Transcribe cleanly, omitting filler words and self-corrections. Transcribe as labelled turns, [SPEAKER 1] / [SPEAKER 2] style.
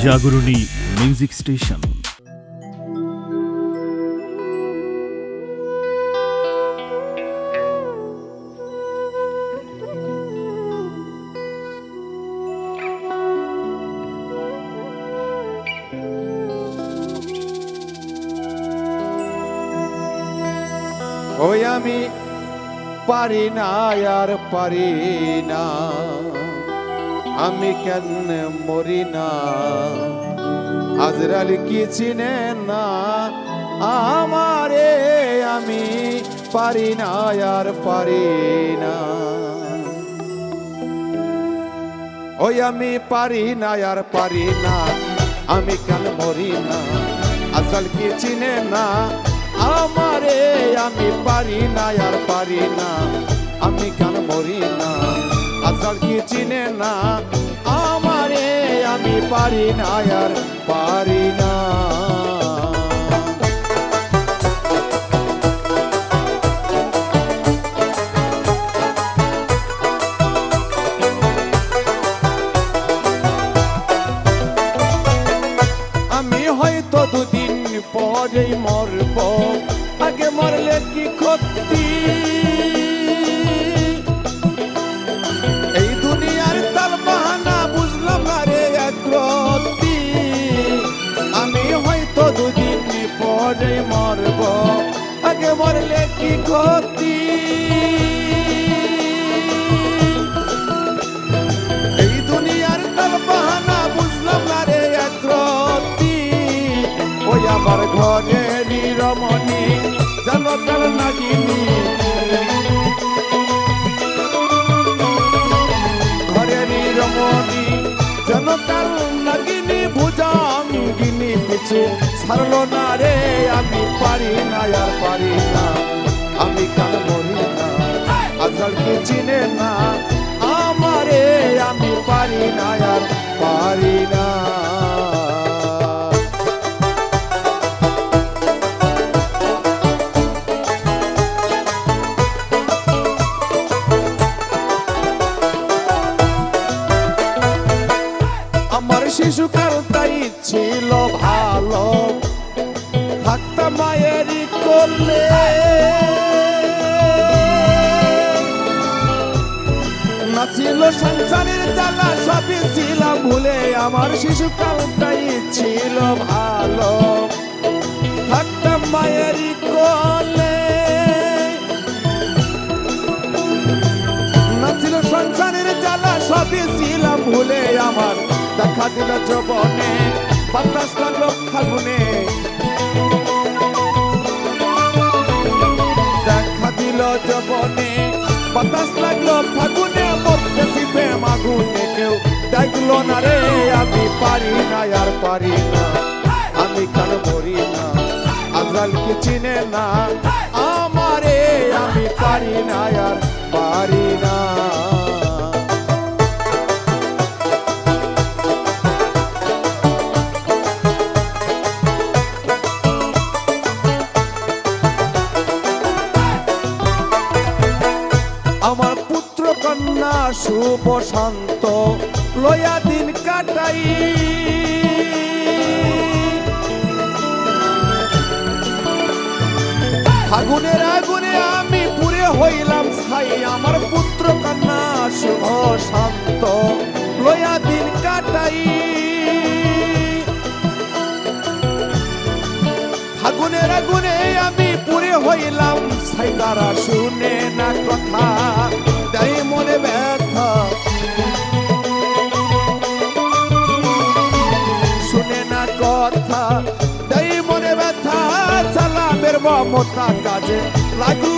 [SPEAKER 1] জাগরণী music station.
[SPEAKER 2] ওই আমি পারি না আর পারি না, আমি কেন মরি না। আজরাল কি চিনে না আমারে, আমি পারি না আর পারি না। ওই আমি পারি না আর পারি না, আমি কেন মরি না। আজরাল কি চিনে না আমারে, আমি পারি না আর পারি না, আমি কেন মরি না। আজরাল কি চিনে না আমারে, আমি পারি না আর পারি না। আমি হয়তো দুদিন পরেই মরব, আগে মরলে কি ক্ষতি। এই দুনিয়ার তাল বাহানা বুঝলাম না রে একরত্তি। আমি হয়তো দুদিন পরেই মরব, আগে মরলে কি ক্ষতি। এই দুনিয়ার তাল বাহানা বুঝলাম না রে একরত্তি। ওই আমার ঘরেরই রমণী যেন কাল নাগিনী, ঘরেরই রমণী যেন কাল নাগিনী, ভুজঙ্গিনী পিছু ছাড়লো না রে। আমি পারি না আর পারি না, আমি কাল মরি না। আজরাল কি চিনে না আমারে, আমি পারি না আর পারি না। আমার শিশুকাল তাই ছিল ভালো, থাকতাম মায়েরই কোলে। না ছিল সংসারের জ্বালা, সবই ছিলাম ভুলে। আমার শিশুকাল তাই ছিল ভালো, থাকতাম মায়েরই কোলে। না ছিল সংসারের জ্বালা, সবই ছিলাম ভুলে। আমার দেখা দিল যৌবনে, বাতাস লাগলো ফাগুনে। দেখা দিল যৌবনে, বাতাস লাগলো ফাগুনে। মরতেছি প্রেম আগুনে, কেউ দেখলো না রে। আমি পারি না আর পারি না, আমি কেন মরি না। আজরাল কি চিনে না আমারে, আমি পারি না আর পারি না। আমার পুত্র কন্যা শুভ শান্ত লয়া দিন কাটাই। ফাগুনের আগুনে আমি পুরে হইলাম ছাই। আমার পুত্র কন্যা শুভ শান্ত লয়া দিন কাটাই। ফাগুনের আগুনে আমি পুরে হইলাম ছাই। তারা শুনে না কথা, তাই মনে ব্যথা। শুনে না কথা, তাই মনে ব্যথা। চালামের মমতা কাজে লাগলো